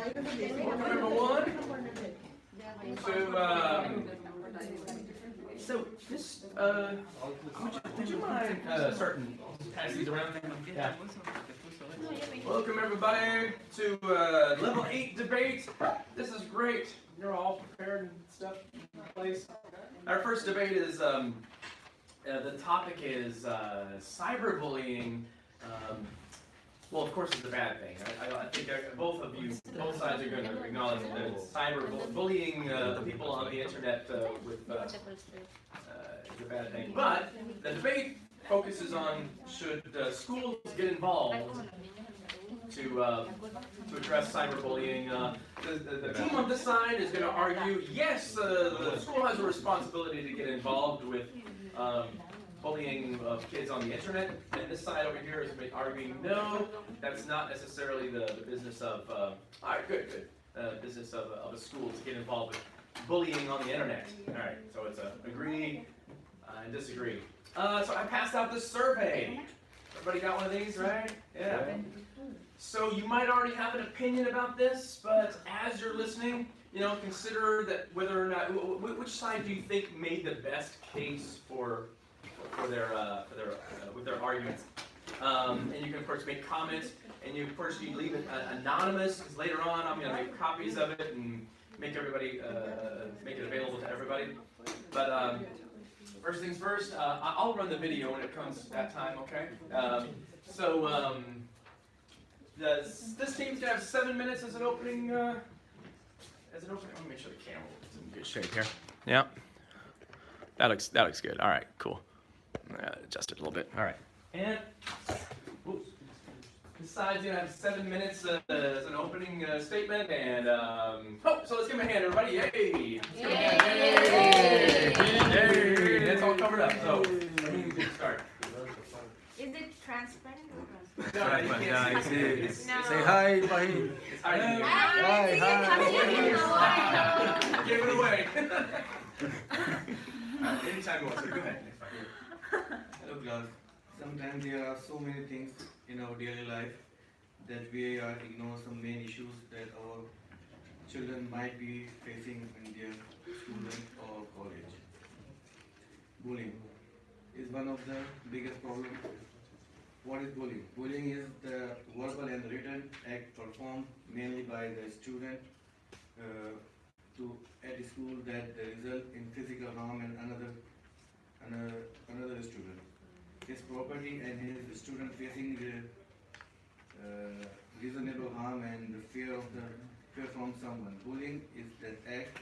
Welcome everyone. So this, would you mind starting passing these around? Yeah. Welcome everybody to level 8 debate. This is great. You're all prepared and stuff in place. Our first debate is the topic is cyberbullying. Well, of course, it's a bad thing. I think both sides are going to acknowledge that cyberbullying people on the internet is a bad thing. But the debate focuses on should schools get involved to address cyberbullying. The team on this side is going to argue, yes, the school has a responsibility to get involved with bullying of kids on the internet, and this side over here is arguing no, that's not necessarily the business of, business of a school to get involved with bullying on the internet. Alright, so it's a agree and disagree. So I passed out this survey. Everybody got one of these, right? Yeah. So you might already have an opinion about this, but as you're listening, consider that whether or not, which side do you think made the best case with their arguments, and you can of course make comments, and you leave it anonymous, because later on I'm going to make copies of it and make everybody make it available to everybody. But first things first, I'll run the video when it comes that time. Okay. This team's gonna have 7 minutes as an opening. Let me make sure the camera is in good shape here. Yeah. That looks good. All right. Cool. Adjust it a little bit. All right. And this side's gonna have 7 minutes as an opening statement. And so let's give him a hand, everybody! Yay! Yay! Yay! That's all covered up. So we can start. Is it transparent? No, you can't see it. No. Say hi, Baheen. It's hiding. Hi. Give it away. Anytime you want to. Go ahead. Hello class. Sometimes there are so many things in our daily life that we ignore some main issues that our children might be facing in their school or college. Bullying is one of the biggest problems. What is bullying? Bullying is the verbal and written act performed mainly by the student at the school that result in physical harm and another student. His property and his student facing the reasonable harm and the fear from someone. Bullying is that act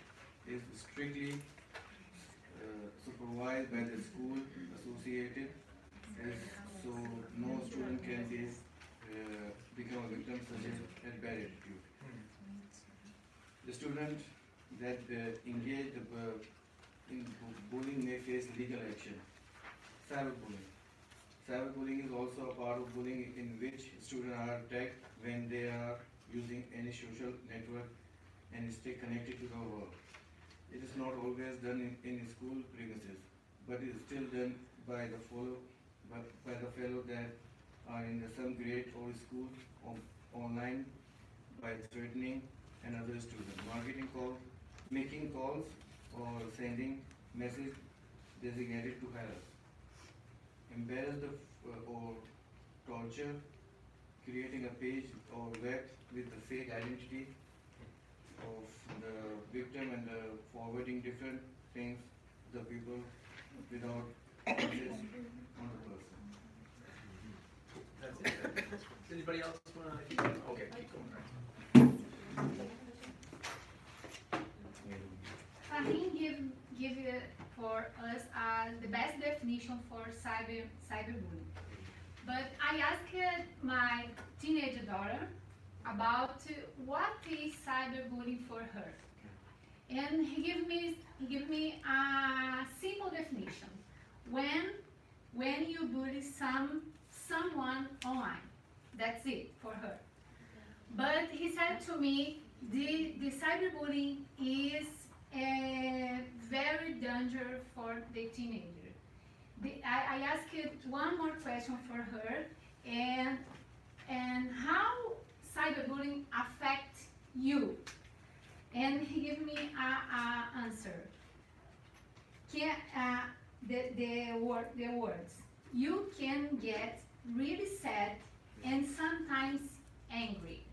is strictly supervised by the school associated, so no student can become a victim such as bad attitude. The student that engage in bullying may face legal action. Cyberbullying. Cyberbullying is also a part of bullying in which students are attacked when they are using any social network and stay connected to the world. It is not always done in school premises, but it is still done by the fellow that are in some grade or school online by threatening another student, making calls or sending message designated to harass, embarrass or torture, creating a page or web with the fake identity of the victim and forwarding different things to the people without access on the person. That's it. Does anybody else want to keep going? Okay, keep going. Fahim give for us the best definition for cyberbullying. But I asked my teenage daughter about what is cyberbullying for her, and he gave me a simple definition: when you bully someone online. That's it for her. But he said to me, the cyberbullying is very dangerous for the teenager. I asked one more question for her, and how cyberbullying affects you. And he gave me a answer. The words. You can get really sad and sometimes angry.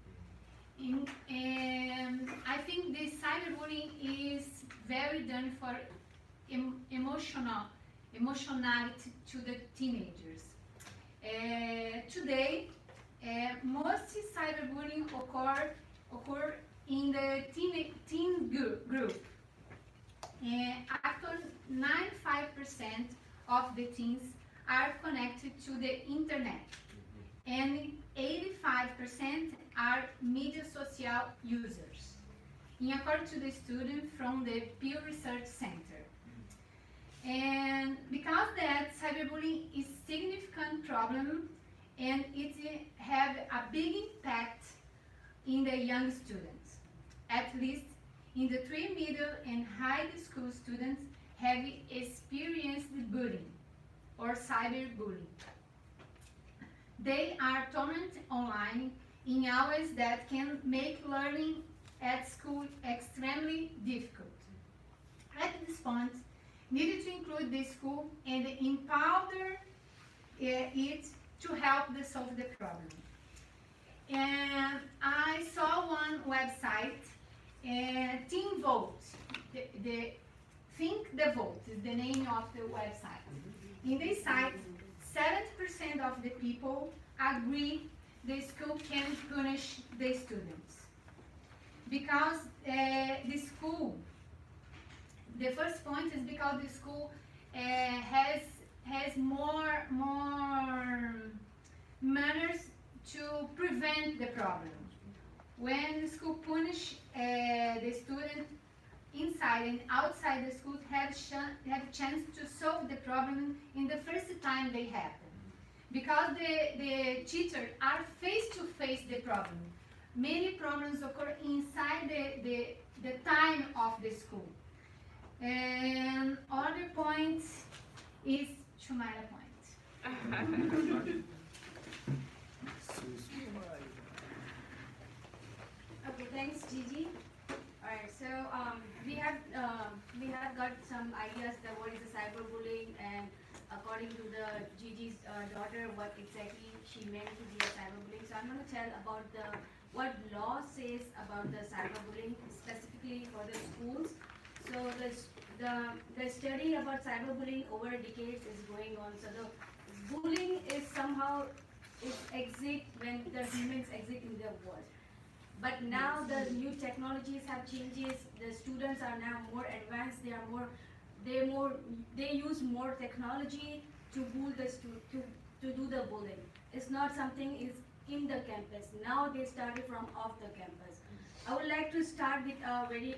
And I think this cyberbullying is very done for emotionality to the teenagers. Today, most cyberbullying occur in the teen group. After 95% of the teens are connected to the internet, and 85% are media social users, according to the student from the Pew Research Center. And because that, cyberbullying is a significant problem, and it have a big impact in the young students. At least in the 3 middle and high school students have experienced bullying or cyberbullying. They are tormented online in hours that can make learning at school extremely difficult. At this point, needed to include the school and empower it to help to solve the problem. And I saw one website, Teen Vote. The Think the Vote is the name of the website. In this site, 70% of the people agree the school can punish the students. Because the school, the first point is because the school has more manners to prevent the problem. When the school punish the student, inside and outside the school have chance to solve the problem in the first time they happen. Because the teachers are face to face the problem. Many problems occur inside the time of the school. And other point is Shumaila point. Okay, thanks, Gigi. All right, so we have got some ideas that what is the cyberbullying, and according to the Gigi's daughter, what exactly she meant to be a cyberbullying. So I'm going to tell about what law says about the cyberbullying specifically for the schools. So the study about cyberbullying over decades is going on. So the bullying is somehow exit when the humans exit in the world. But now the new technologies have changes. The students are now more advanced. They use more technology to do the bullying. It's not something is in the campus. Now they started from off the campus. I would like to start with a very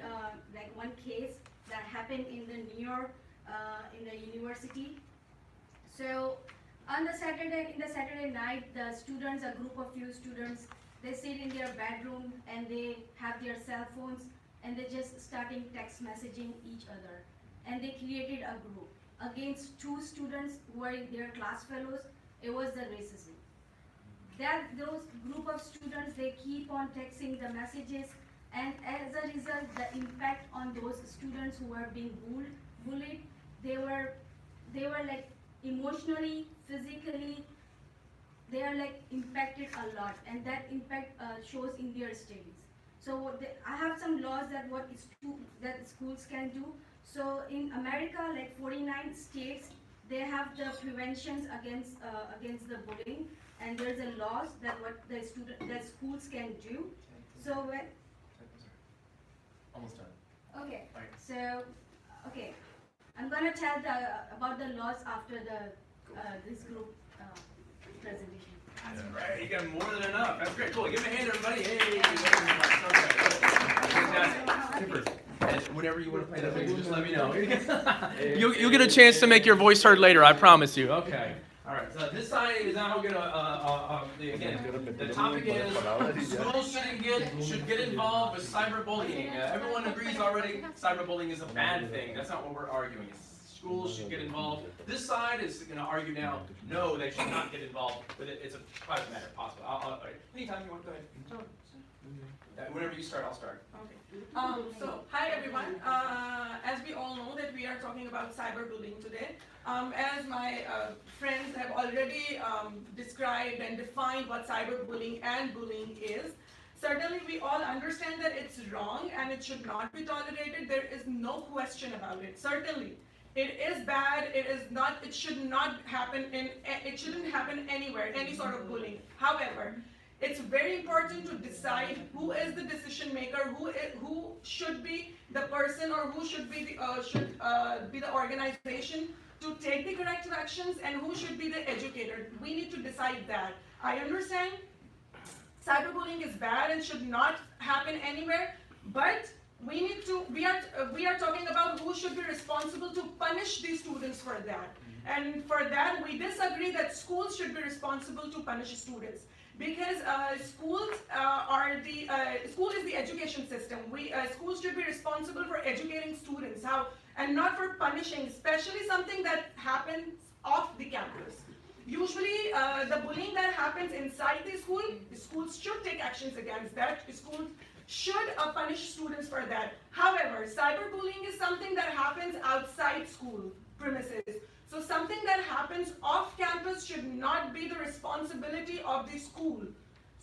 like one case that happened in the New York in the university. So on the Saturday night, the students, a group of few students, they sit in their bedroom and they have their cell phones and they just starting text messaging each other. And they created a group against 2 students who were their class fellows. It was the racism. Those group of students, they keep on texting the messages, and as a result, the impact on those students who were being bullied, they were like emotionally, physically, they are like impacted a lot, and that impact shows in their studies. So I have some laws that schools can do. So in America, like 49 states, they have the preventions against the bullying, and there's a laws that that schools can do. So when Almost done. okay, Right. so okay, I'm gonna tell about the laws after this group presentation. That's right. You got more than enough. That's great. Cool. Give me a hand, everybody. Hey. Fantastic. And whenever you want to play that video, just let me know. You'll get a chance to make your voice heard later. I promise you. Okay. All right. So this side is now going to again. The topic is schools should get involved with cyberbullying. Everyone agrees already. Cyberbullying is a bad thing. That's not what we're arguing. Schools should get involved. This side is going to argue now, no, they should not get involved with it. It's a private matter, possible. Anytime you want, go ahead. Whenever you start, I'll start. Okay. So, hi everyone. As we all know that we are talking about cyberbullying today. As my friends have already described and defined what cyberbullying and bullying is, certainly we all understand that it's wrong and it should not be tolerated. There is no question about it. Certainly, it is bad. It is not. It should not happen it shouldn't happen anywhere. Any sort of bullying. However, it's very important to decide who is the decision maker, who should be the person, or who should be the organization to take the corrective actions, and who should be the educator. We need to decide that. I understand cyberbullying is bad and should not happen anywhere, but we are talking about who should be responsible to punish these students for that. And for that, we disagree that schools should be responsible to punish students, because school is the education system. Schools should be responsible for educating students, and not for punishing, especially something that happens off the campus. Usually, the bullying that happens inside the school, schools should take actions against that. Schools should punish students for that. However, cyberbullying is something that happens outside school premises. So something that happens off campus should not be the responsibility of the school.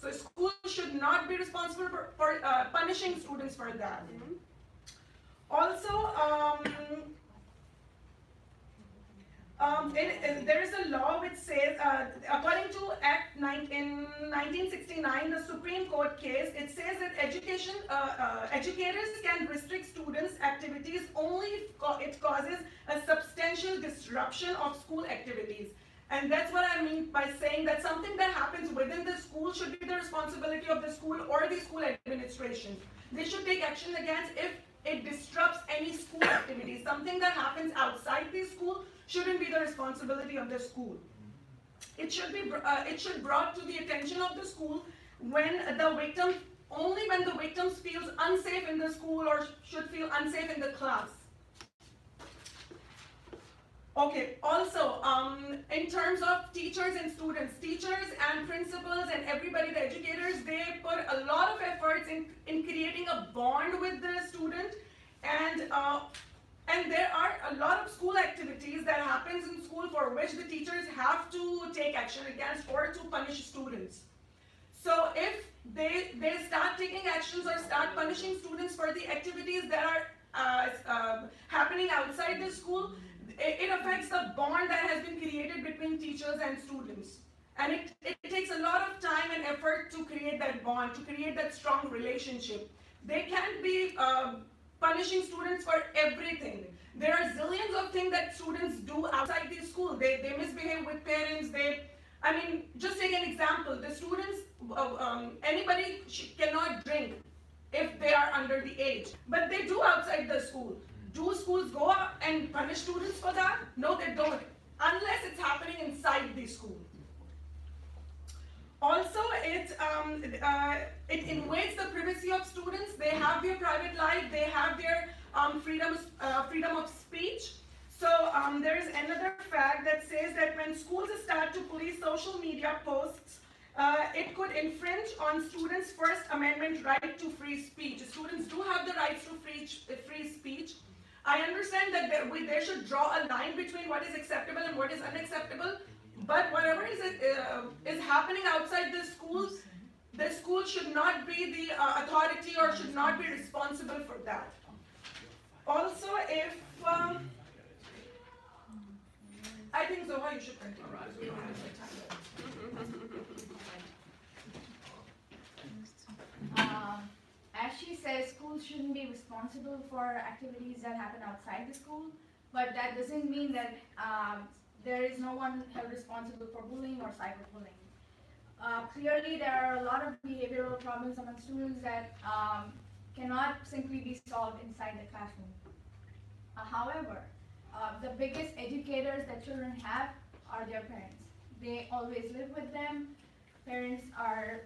So school should not be responsible for punishing students for that. Also, there is a law which says, according to Act 9 in 1969, the Supreme Court case, it says that educators can restrict students' activities only if it causes a substantial disruption of school activities. And that's what I mean by saying that something that happens within the school should be the responsibility of the school or the school administration. They should take action against if it disrupts any school activities. Something that happens outside the school shouldn't be the responsibility of the school. It should be brought to the attention of the school only when the victim feels unsafe in the school or should feel unsafe in the class. Okay, also, in terms of teachers and students, teachers and principals and everybody, the educators, they put a lot of efforts in creating a bond with the student, and there are a lot of school activities that happens in school for which the teachers have to take action against or to punish students. So if they start taking actions or start punishing students for the activities that are happening outside the school, it affects the bond that has been created between teachers and students. And it takes a lot of time and effort to create that bond, to create that strong relationship. They can't be punishing students for everything. There are zillions of things that students do outside the school. They misbehave with parents. Just take an example. The students, anybody cannot drink if they are under the age, but they do outside the school. Do schools go out and punish students for that? No, they don't, unless it's happening inside the school. Also, it invades the privacy of students. They have their private life. They have their freedom of speech. So there is another fact that says that when schools start to police social media posts, it could infringe on students' First Amendment right to free speech. Students do have the rights to free speech. I understand that they should draw a line between what is acceptable and what is unacceptable, but whatever is happening outside the school should not be the authority or should not be responsible for that. Also, if I think Zoha, you should continue. We don't have the time. As she says, schools shouldn't be responsible for activities that happen outside the school, but that doesn't mean that there is no one held responsible for bullying or cyberbullying. Clearly, there are a lot of behavioral problems among students that cannot simply be solved inside the classroom. However, the biggest educators that children have are their parents. They always live with them. Parents are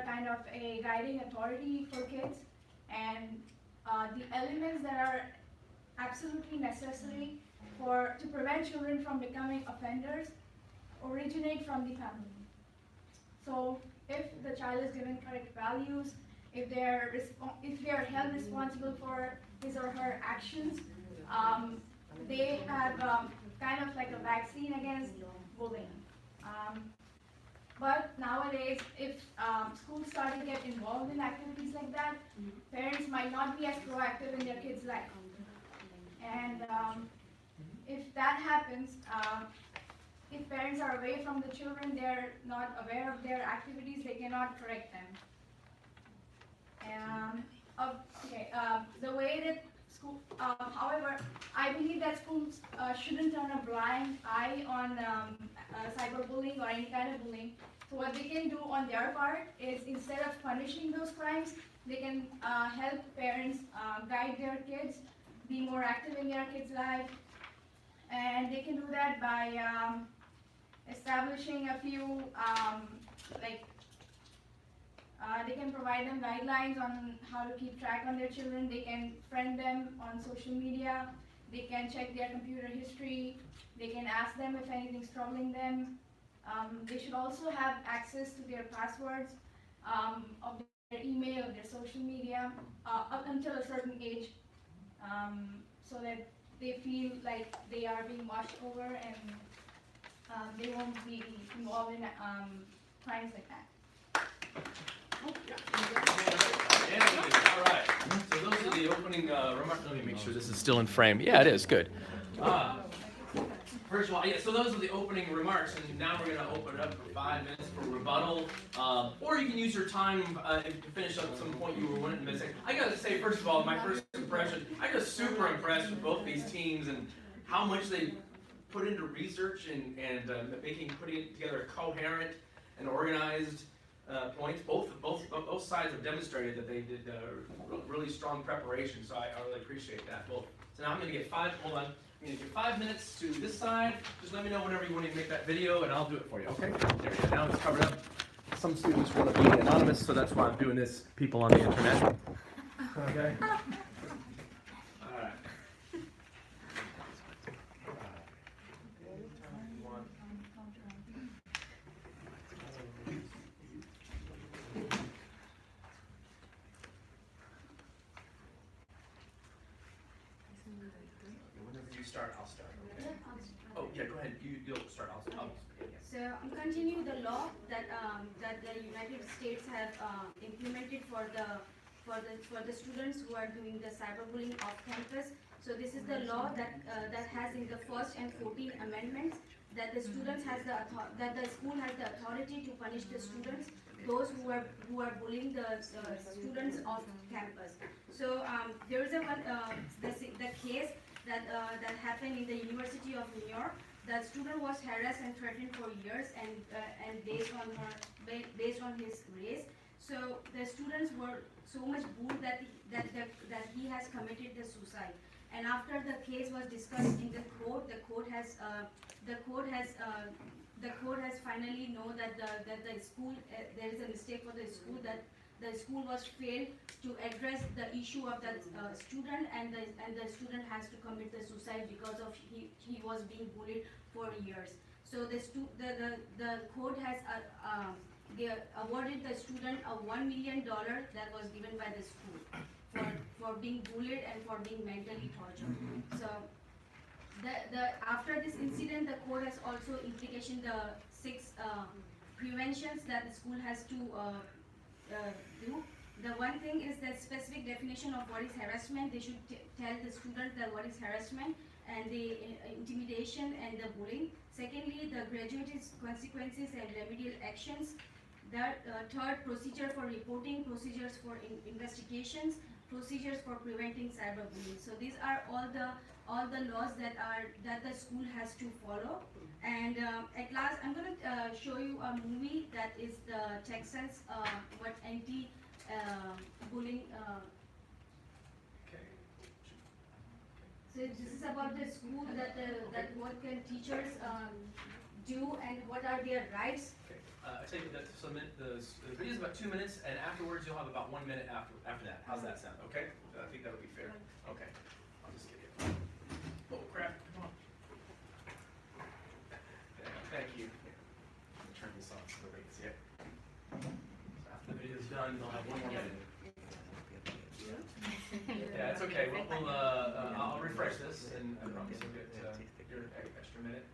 kind of a guiding authority for kids, and the elements that are absolutely necessary to prevent children from becoming offenders originate from the family. So if the child is given correct values, if they are held responsible for his or her actions, they have kind of like a vaccine against bullying. But nowadays, if schools start to get involved in activities like that, parents might not be as proactive in their kids' life. And if that happens, if parents are away from the children, they're not aware of their activities, they cannot correct them. The way that school, however, I believe that schools shouldn't turn a blind eye on cyberbullying or any kind of bullying. So what they can do on their part is, instead of punishing those crimes, they can help parents guide their kids, be more active in their kids' life, and they can do that by establishing a few they can provide them guidelines on how to keep track on their children. They can friend them on social media. They can check their computer history. They can ask them if anything's troubling them. They should also have access to their passwords of their email, of their social media, up until a certain age, so that they feel like they are being watched over and they won't be involved in crimes like that. All right. So those are the opening remarks. Let me make sure this is still in frame. Yeah, it is. Good. First of all, yeah, so those are the opening remarks, and now we're going to open it up for 5 minutes for rebuttal, or you can use your time to finish up some point you were wanting to say. I got to say, first of all, my first impression, I'm just super impressed with both these teams and how much they put into research and putting together a coherent and organized points. Both sides have demonstrated that they did really strong preparation, so I really appreciate that. Well, so now I'm going to get 5 minutes to this side. Just let me know whenever you want to make that video, and I'll do it for you, okay? There we go. Now it's covered up. Some students want to be anonymous, so that's why I'm doing this, people on the internet. Okay? All right. Whenever you start, I'll start, okay? Oh, yeah, go ahead. You'll start. I'll So I'm continuing the law that the United States have implemented for the students who are doing the cyberbullying off campus. So this is the law that has in the first and 14th amendments that the students has that the school has the authority to punish the students, those who are bullying the students off campus. So there is the case that happened in the University of New York. The student was harassed and threatened for years, and based on his race. So the students were so much bullied that he has committed the suicide. And after the case was discussed in the court, the court has finally known that the school there is a mistake for the school, that the school was failed to address the issue of that student, and the student has to commit the suicide because of he was being bullied for years. So the court has they awarded the student a $1 million that was given by the school for being bullied and for being mentally tortured. So after this incident, the court has also implicated the 6 preventions that the school has to do. The one thing is the specific definition of what is harassment. They should tell the student that what is harassment and the intimidation and the bullying. Secondly, the graduated consequences and remedial actions. Third, procedure for reporting, procedures for investigations, procedures for preventing cyberbullying. So these are all the laws that the school has to follow. And at last, I'm going to show you a movie that is the Texans what anti-bullying. So this is about the school that what can teachers do and what are their rights. I take it that the video is about 2 minutes, and afterwards you'll have about 1 minute after that. How's that sound? Okay? I think that would be fair. Okay. I'll just get you. Oh crap! Come on. Yeah, thank you. Turn this off so everybody can see it. So after the video is done, they'll have 1 more minute. Yeah, it's okay. I'll refresh this, and I promise you'll get your extra minute.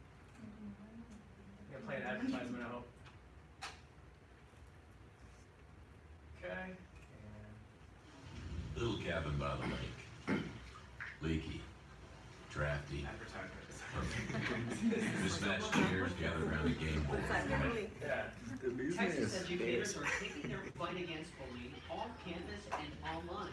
I'm gonna play an advertisement, I hope. Okay. Little cabin by the lake. Leaky. Drafty. Mismatched chairs gathered around a game board. Yeah. Texas educators are taking their fight against bullying off campus and online.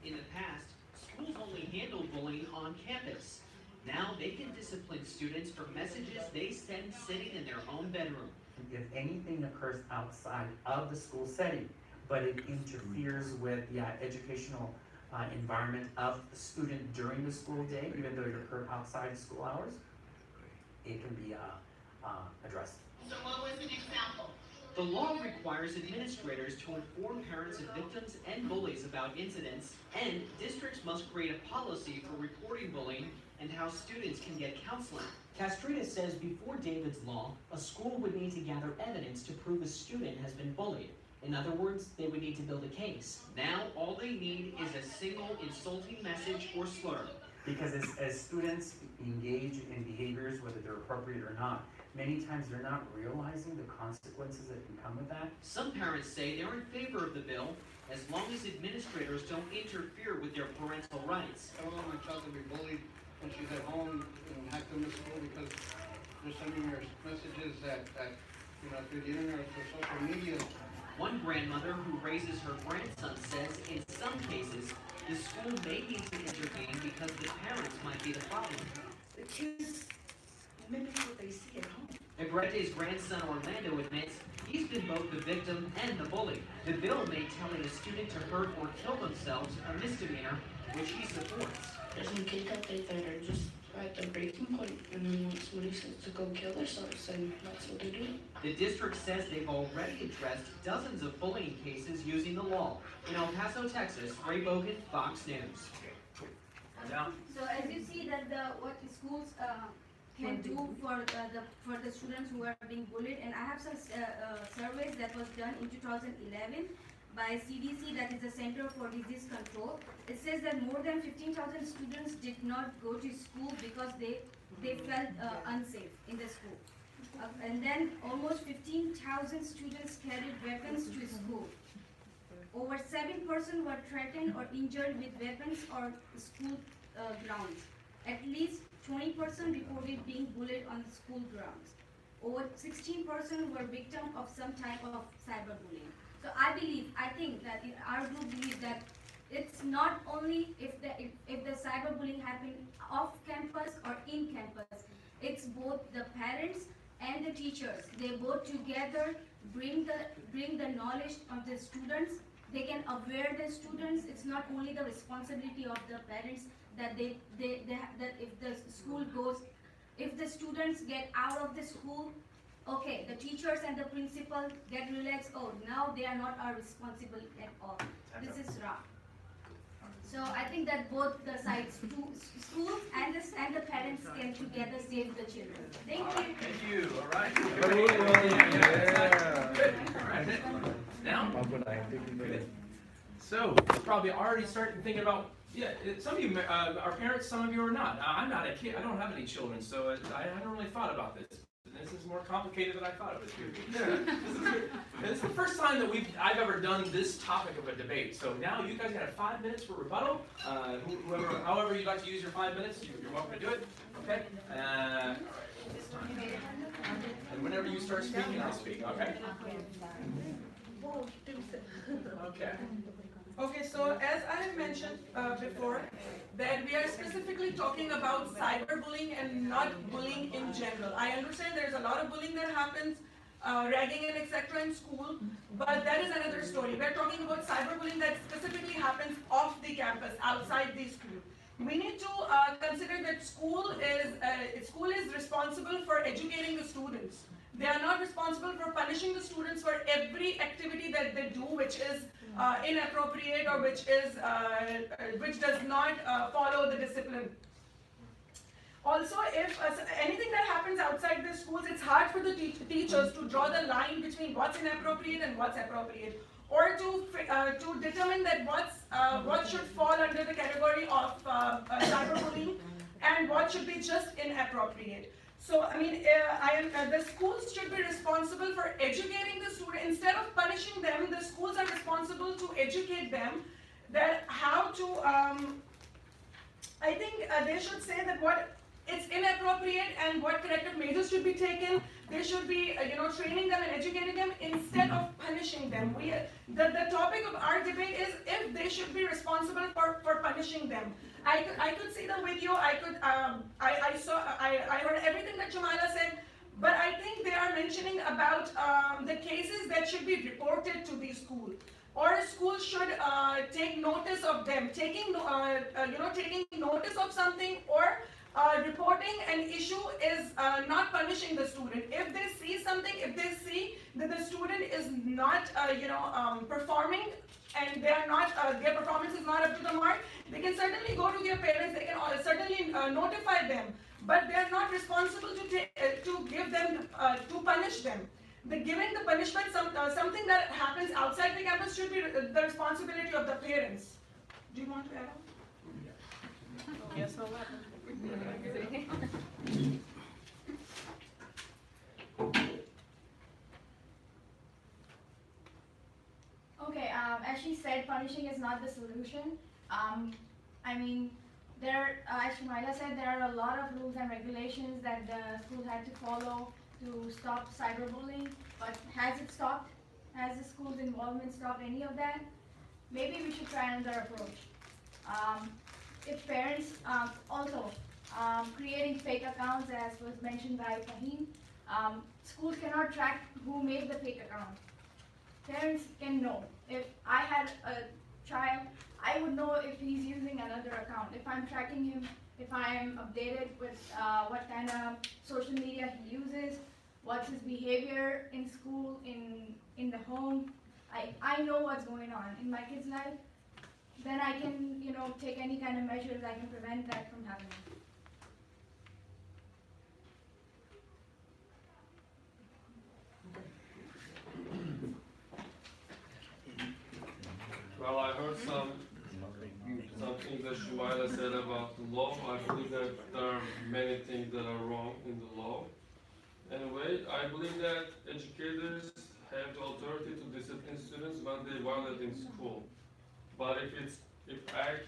In the past, schools only handled bullying on campus. Now they can discipline students for messages they send sitting in their own bedroom. If anything occurs outside of the school setting, but it interferes with the educational environment of the student during the school day, even though it occurred outside school hours, it can be addressed. So what was an example? The law requires administrators to inform parents of victims and bullies about incidents, and districts must create a policy for reporting bullying and how students can get counseling. Castrita says before David's law, a school would need to gather evidence to prove a student has been bullied. In other words, they would need to build a case. Now, all they need is a single insulting message or slur. Because as students engage in behaviors, whether they're appropriate or not, many times they're not realizing the consequences that can come with that. Some parents say they're in favor of the bill as long as administrators don't interfere with their parental rights. I don't want my child to be bullied when she's at home and have to miss school because they're sending her messages that through the internet or through social media. One grandmother who raises her grandson says in some cases, the school may need to intervene because the parents might be the problem. The kids mimic what they see at home. Negrete's grandson Orlando admits he's been both the victim and the bully. The bill made telling a student to hurt or kill themselves a misdemeanor, which he supports. There's some kids out there that are just at the breaking point, and then when somebody says to go kill themselves, and that's what they do. The district says they've already addressed dozens of bullying cases using the law. In El Paso, Texas, Ray Bogan, Fox News. Now, So as you see that what the schools can do for the students who are being bullied, and I have some surveys that was done in 2011 by CDC, that is the Center for Disease Control. It says that more than 15,000 students did not go to school because they felt unsafe in the school. And then almost 15,000 students carried weapons to school. Over 7% were threatened or injured with weapons or school grounds. At least 20% reported being bullied on the school grounds. Over 16% were victims of some type of cyberbullying. So I think that our group believes that it's not only if the cyberbullying happened off campus or in campus, it's both the parents and the teachers. They both together bring the knowledge of the students. They can aware the students. It's not only the responsibility of the parents that that if the school goes, if the students get out of the school, okay, the teachers and the principal get relaxed. Oh, now they are not our responsible at all. This is wrong. So I think that both the sides, schools and the parents, can together save the children. Thank you. thank you. All right. Yeah. Good. All right. Now, so you're probably already starting thinking about, some of you are parents, some of you are not. I'm not a kid. I don't have any children, so I haven't really thought about this. This is more complicated than I thought it would be. It's the first time that I've ever done this topic of a debate. So now you guys got 5 minutes for rebuttal. However you'd like to use your 5 minutes, you're welcome to do it. Okay? And whenever you start speaking, I'll speak. Okay? Okay. Okay, so as I have mentioned before, that we are specifically talking about cyberbullying and not bullying in general. I understand there's a lot of bullying that happens, ragging and etc. in school, but that is another story. We're talking about cyberbullying that specifically happens off the campus, outside the school. We need to consider that school is responsible for educating the students. They are not responsible for punishing the students for every activity that they do which is inappropriate or which does not follow the discipline. Also, if anything that happens outside the schools, it's hard for the teachers to draw the line between what's inappropriate and what's appropriate. or to determine that what should fall under the category of cyberbullying and what should be just inappropriate. So, I mean, the schools should be responsible for educating the student. Instead of punishing them, the schools are responsible to educate them that how to, I think they should say that what it's inappropriate and what corrective measures should be taken. They should be, training them and educating them instead of punishing them. The topic of our debate is if they should be responsible for punishing them. I could see the video. I heard everything that Jamila said, but I think they are mentioning about the cases that should be reported to the school, or schools should take notice of them, taking notice of something, or reporting an issue is not punishing the student. If they see something, if they see that the student is not, performing, and they are not, their performance is not up to the mark, they can certainly go to their parents. They can certainly notify them, but they are not responsible to give them to punish them. Giving the punishment, something that happens outside the campus, should be the responsibility of the parents. Do you want to add on? Yes, no. Okay, as she said, punishing is not the solution. I mean, as Shumaila said, there are a lot of rules and regulations that the schools had to follow to stop cyberbullying, but has it stopped? Has the school's involvement stopped any of that? Maybe we should try another approach. If parents also creating fake accounts, as was mentioned by Fahim, schools cannot track who made the fake account. Parents can know. If I had a child, I would know if he's using another account, if I'm tracking him, if I am updated with what kind of social media he uses, what's his behavior in school, in the home. I know what's going on in my kid's life. Then I can, take any kind of measures I can prevent that from happening. Well, I heard some things that Shumaila said about the law. I believe that there are many things that are wrong in the law. Anyway, I believe that educators have the authority to discipline students when they violate in school. But if act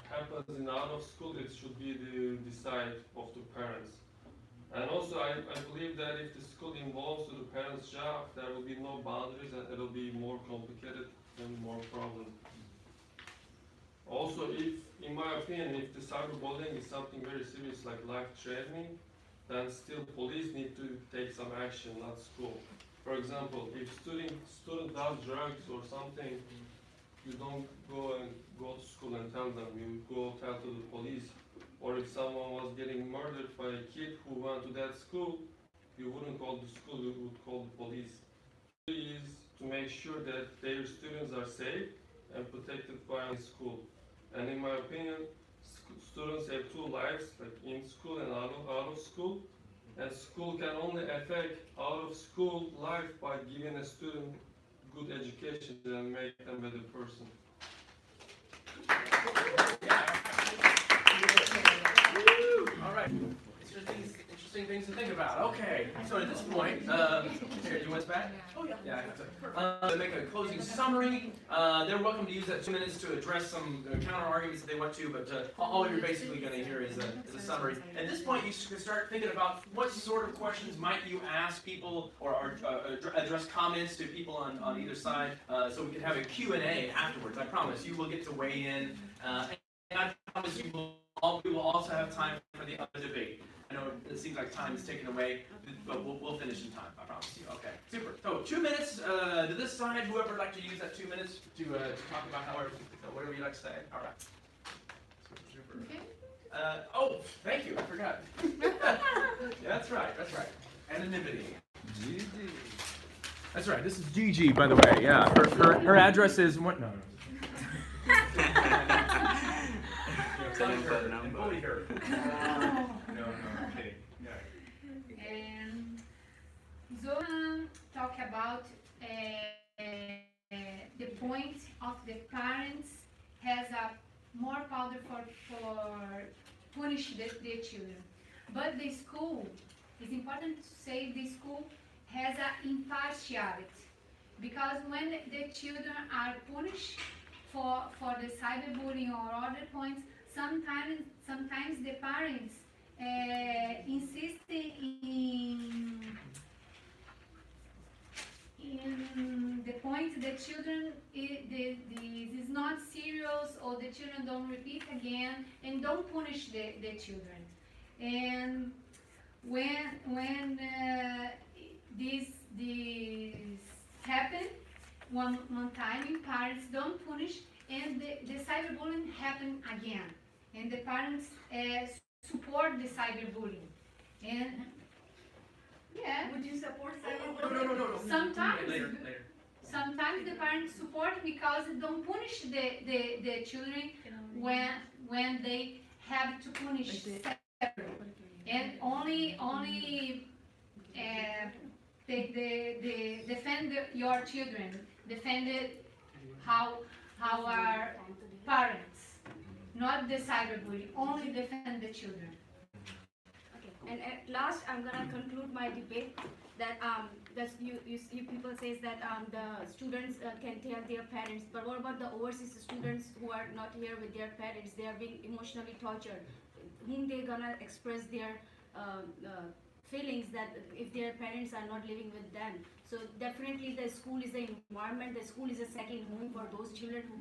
happens in out of school, it should be the decide of the parents. And also, I believe that if the school involves to the parents' job, there will be no boundaries and it'll be more complicated and more problems. Also, in my opinion, if the cyberbullying is something very serious like life-threatening, then still police need to take some action, not school. For example, if student does drugs or something, you don't go to school and tell them, you go tell to the police. Or if someone was getting murdered by a kid who went to that school, you wouldn't call the school, you would call the police. Is to make sure that their students are safe and protected while in school. And in my opinion, students have two lives, like in school and out of school. And school can only affect out of school life by giving a student good education and make them a better person. All right. Interesting things to think about. Okay, so at this point, here, do you want us back? Oh yeah. Yeah, I have to make a closing summary. They're welcome to use that 2 minutes to address some counter arguments if they want to, but all you're basically going to hear is a summary. At this point, you should start thinking about what sort of questions might you ask people, or address comments to people on either side, so we can have a Q&A afterwards. I promise you will get to weigh in, and I promise you we will also have time for the other debate. I know it seems like time is taken away, but we'll finish in time, I promise you. Okay, super. So 2 minutes to this side, whoever would like to use that 2 minutes to talk about whatever you'd like to say. All right. Super. Okay. Oh, thank you, I forgot. Yeah, that's right. Anonymity. Gigi. That's right, this is Gigi, by the way, yeah. Her address is, what, no. Bully her. No, I'm kidding. Yeah. Zoran talk about the point of the parents has a more power for punish the children. But the school, it's important to say the school has an impartiality, because when the children are punished for the cyberbullying or other points, sometimes the parents insist in the point the children this is not serious, or the children don't repeat again, and don't punish the children. And when this happen one time, parents don't punish, and the cyberbullying happen again, and the parents support the cyberbullying. And yeah, Would you support No. sometimes Later. sometimes the parents support because they don't punish the children when they have to punish separately, and only the defend your children, defend it how our parents, not the cyberbullying, only defend the children. Okay. And at last, I'm gonna conclude my debate that you people says that the students can tell their parents, but what about the overseas students who are not here with their parents? They are being emotionally tortured. Whom they gonna express their feelings that if their parents are not living with them? So definitely the school is the environment. The school is a second home for those children who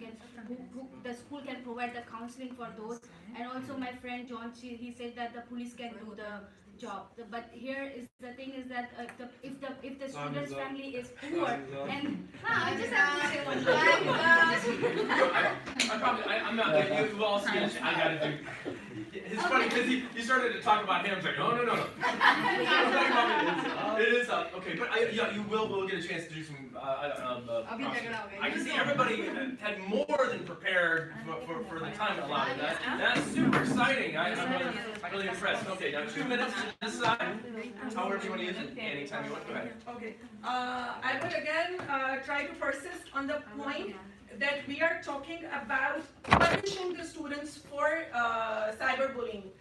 the school can provide the counseling for those. And also my friend John, he said that the police can do the job. But here is the thing is that if the student's family is poor, and I just have to say one I'm not. You all see it. I gotta do. It's funny because you started to talk about him. It's like, no. It is up. Okay, but you will get a chance to do some. I'll be checking out. I can see everybody had more than prepared for the time allotted. That's super exciting. I'm really impressed. Okay, now 2 minutes to decide. However you want to use it. Anytime you want. Go ahead. Okay. I will again try to persist on the point that we are talking about punishing the students for cyberbullying.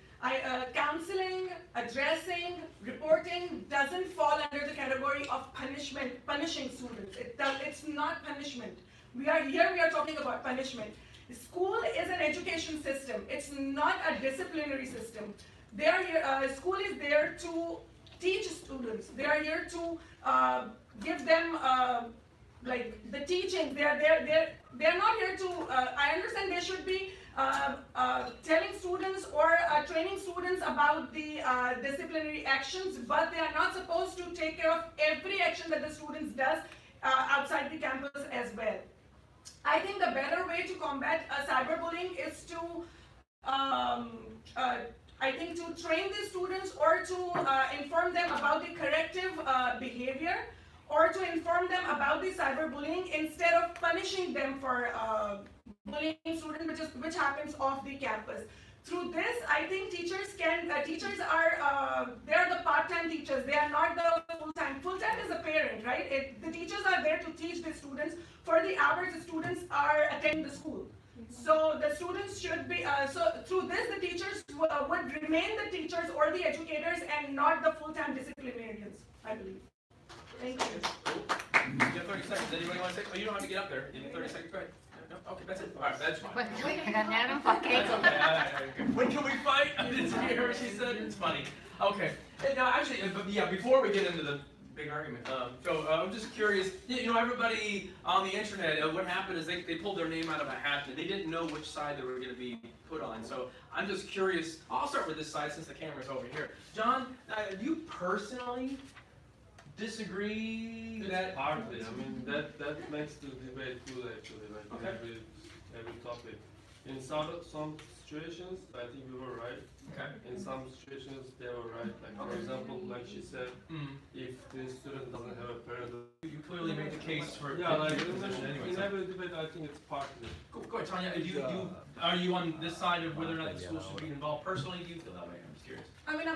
Counseling, addressing, reporting doesn't fall under the category of punishing students. It's not punishment. We are talking about punishment. School is an education system. It's not a disciplinary system. School is there to teach students. They are here to give them like the teaching. They're not here to. I understand they should be telling students or training students about the disciplinary actions, but they are not supposed to take care of every action that the students does outside the campus as well. I think the better way to combat cyberbullying is to to train the students, or to inform them about the corrective behavior, or to inform them about the cyberbullying instead of punishing them for bullying students, which happens off the campus. Through this, I think teachers are they are the part-time teachers. They are not the full-time. Full-time is a parent, right? The teachers are there to teach the students. For the hours the students are attending the school. So the students should be, so through this the teachers would remain the teachers or the educators, and not the full-time disciplinarians, I believe. Thank you. You have 30 seconds. Anybody want to say? Oh, you don't have to get up there. You have 30 seconds. Go ahead. No? Okay, that's it. All right, that's fine. That's okay. When can we fight? I didn't hear her. She said it's funny. Okay. And now, actually, before we get into the big argument, I'm just curious. Everybody on the internet, what happened is they pulled their name out of a hat, and they didn't know which side they were going to be put on. So I'm just curious. I'll start with this side since the camera's over here. John, you personally disagree that Hardly. I mean, that makes the debate good, actually, like in every topic. In some situations, I think we were right. Okay. In some situations, they were right. Like, for example, like she said, if the student doesn't have a parent. You clearly made the case for yeah, like your position anyway. in every debate, I think it's partly. Go ahead, Tanya. Are you on this side of whether or not the school should be involved personally? Do you feel that way? I'm just curious. I mean,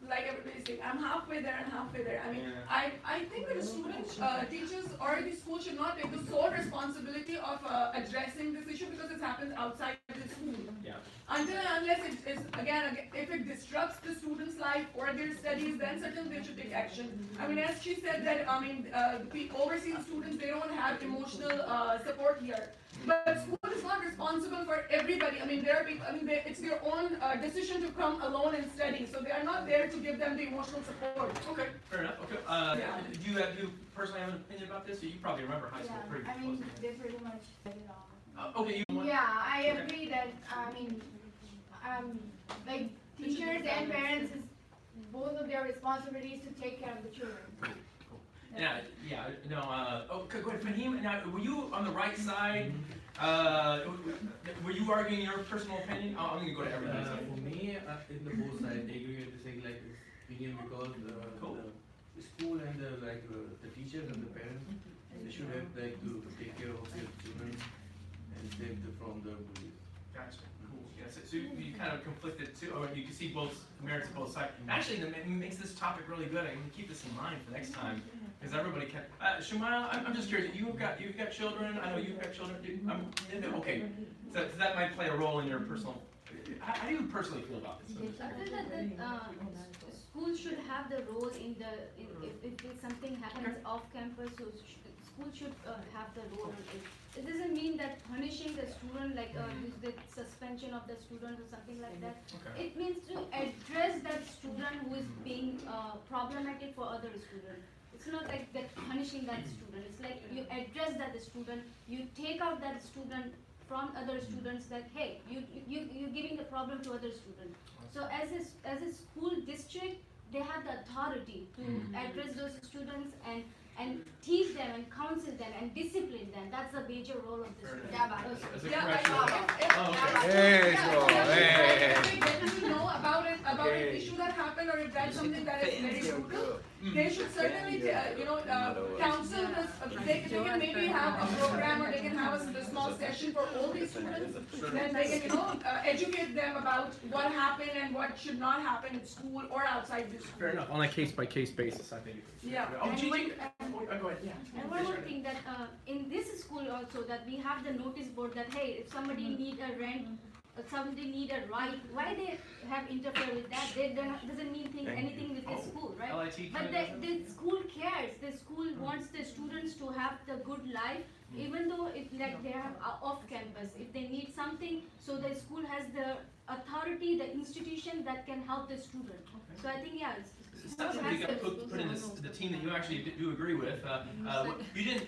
like everybody's saying, I'm halfway there and halfway there. I mean, Yeah. I think that the students, teachers, or the school should not take the sole responsibility of addressing this issue because it happens outside the school. Yeah. Until and unless it is, again, if it disrupts the student's life or their studies, then certainly they should take action. I mean, as she said that, I mean, the overseas students, they don't have emotional support here. But school is not responsible for everybody. I mean, it's their own decision to come alone and study. So they are not there to give them the emotional support. Okay, fair enough. Okay. Yeah. Do you personally have an opinion about this? You probably remember high school pretty I mean, closely. they pretty much said it all. Okay, you want? Yeah, I agree that, I mean, like teachers and parents is both of their responsibilities to take care of the children. Yeah, no, okay, go ahead, Fahim, now, were you on the right side? Were you arguing your personal opinion? Oh, I'm gonna go to everybody. For me, in the both sides, I agree with the same like opinion because Cool. the school and the teachers and the parents, they should have like to take care of their children and save them from the bullies. Gotcha, cool, yes, so you kind of conflicted too, or you can see both merits of both sides. Actually, that makes this topic really good, I'm gonna keep this in mind for next time, because everybody can, Shumaya, I'm just curious, you've got children, I know you've got children, okay, so that might play a role in your personal, how do you personally feel about this? I feel that school should have the role in if something happens off campus, so school should have the role in it. It doesn't mean that punishing the student, like the suspension of the student or something like that. Okay. It means to address that student who is being problematic for other students. It's not like that punishing that student. It's like you address that student, you take out that student from other students that, hey, you're giving the problem to other students. So as a school district, they have the authority to address those students and teach them and counsel them and discipline them. That's the major role of the school. As a Yeah, correction. If they get to know about an issue that happened, or if that's something that is very brutal, they should certainly, counsel this. They can maybe have a program, or they can have a small session for all these students. Then they can, educate them about what happened and what should not happen in school or outside the school. Fair enough, on a case-by-case basis, I think. Yeah. Oh, And Gigi? one- Go ahead. And one more thing that in this school also that we have the notice board that hey, if somebody need a rent, somebody need a right, why they have interfered with that? They doesn't mean anything with the school, right? LIT But the school cares. The school wants the students to have the good life, even though if like they are off campus. If they need something, so the school has the authority, the institution that can help the student. So I think It sounds like you got put in the team that you actually do agree with. You didn't,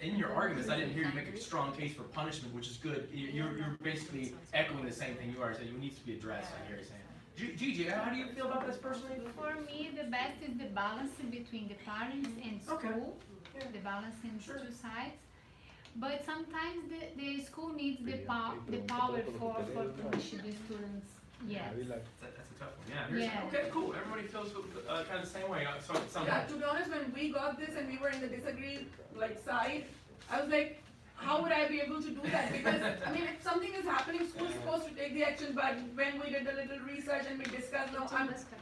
in your arguments, I didn't hear you make a strong case for punishment, which is good. You're basically echoing the same thing you are saying. It needs to be addressed, I hear you saying. Gigi, how do you feel about this personally? For me, the best is the balance between the parents and school, the balance in two sides. But sometimes the school needs the power for punish the students. Yes. That's a tough one. Yeah. Yeah. Okay, cool. Everybody feels kind of the same way. So it sounds Yeah, like. to be honest, when we got this and we were in the disagree side, I was like, how would I be able to do that? Because I mean, if something is happening, school's supposed to take the action. But when we did a little research and we discussed, no,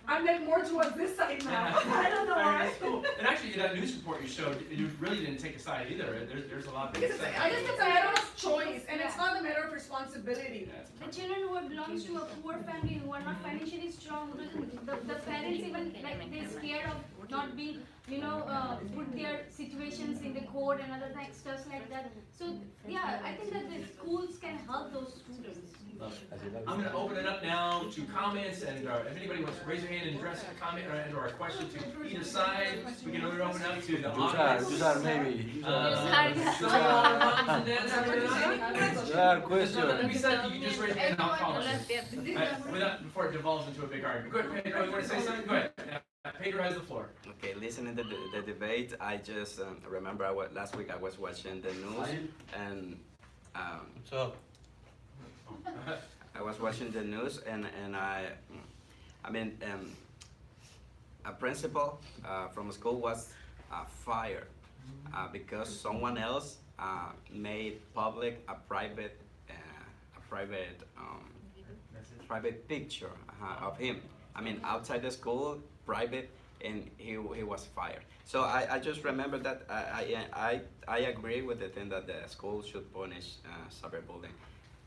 I'm like more towards this side now. I don't know why. That's cool. And actually, that news report you showed, you really didn't take a side either. There's a lot. Because I just think I don't have choice, and it's not a matter of responsibility. the children who belongs to a poor family who are not financially strong, the parents even like they're scared of not being, put their situations in the court and other stuff like that. So yeah, I think that the schools can help those students. I'm going to open it up now to comments, and if anybody wants to raise their hand and address a comment or a question to either side, we can open up to the audience. Maybe. Question. Let me say you just raise your hand and I'll call it. Before it devolves into a big argument. Go ahead, Pedro, you want to say something? Go ahead. Pedro has the floor. Okay, listening to the debate, I just remember last week I was watching the news and I was watching the news and a principal from a school was fired because someone else made public a private picture of him, outside the school, private, and he was fired. So I just remember that I agree with the thing that the school should punish cyberbullying,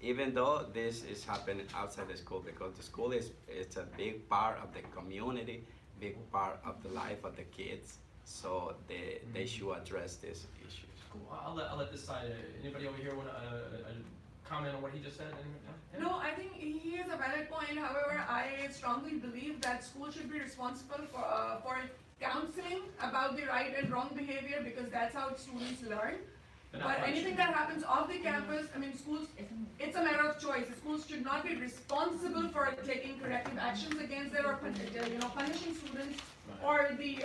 even though this is happening outside the school, because the school is a big part of the community, big part of the life of the kids. So they should address these issues. Cool. I'll let this side. Anybody over here want to comment on what he just said? No, I think he has a valid point. However, I strongly believe that school should be responsible for counseling about the right and wrong behavior, because that's how students learn. But anything that happens off the campus, schools, it's a matter of choice. Schools should not be responsible for taking corrective actions against their, or punishing students or the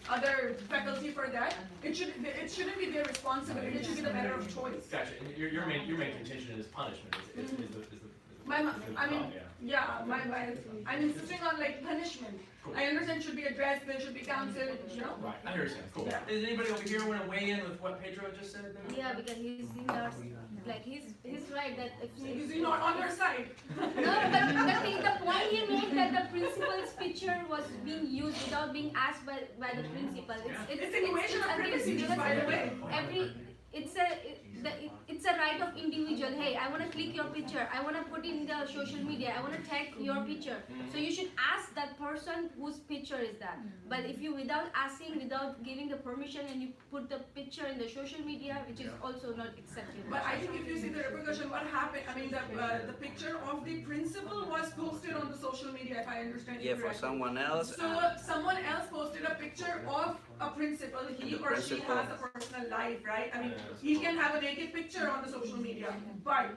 other faculty for that. It shouldn't be their responsibility. It should be the matter of choice. Gotcha. And your main contention is punishment. I'm insisting on punishment. Cool. I understand it should be addressed, there should be counseled, Right, I understand. Cool. Yeah. Does anybody over here want to weigh in with what Pedro just said there? Yeah, because he's right that if Is he not on your side? no, but the point he made that the principal's picture was being used without being asked by the principal. It's an invasion of privacy, by the way. It's a right of individual. Hey, I want to click your picture. I want to put in the social media. I want to tag your picture. So you should ask that person whose picture is that. But if you, without asking, without giving the permission, and you put the picture in the social media, which is also not acceptable. But I think if you see the repercussion, what happened, the picture of the principal was posted on the social media, if I understand it correctly. For someone else. So someone else posted a picture of a principal. He or she has a personal life, right? He can have a naked picture on the social media, but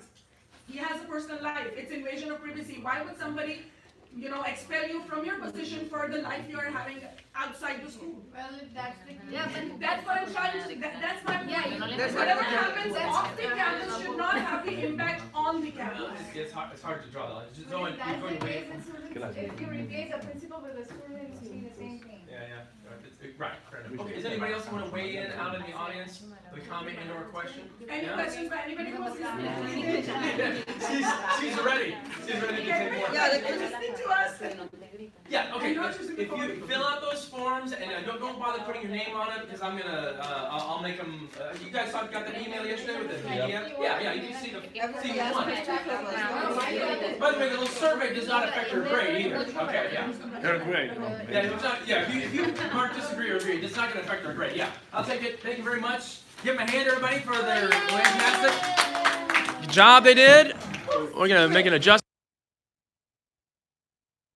he has a personal life. It's invasion of privacy. Why would somebody, expel you from your position for the life you are having outside the school? Well, if that's the case. Yeah, but that's what I'm trying to. That's my point. Yeah, Whatever happens off the campus should not have the impact on the campus. It's hard to draw the line. Just If that's the case, if you replace a principal with a student, it's the same thing. Yeah. Right. Okay. Does anybody else want to weigh in out in the audience with a comment and or a question? Any questions by anybody who wants to She's ready. She's ready to take more. Listening to us. Yeah, okay. If you fill out those forms and don't bother putting your name on it, because I'm gonna I'll make them. You guys got that email yesterday with the PDF? Yeah. You can see the one. By the way, the little survey does not affect your grade either. Okay, yeah. They're great. Yeah, it's not, yeah. If you mark disagree or agree, it's not gonna affect your grade. Yeah, I'll take it. Thank you very much. Give them a hand, everybody, for their fantastic job they did. We're gonna make an adjustment.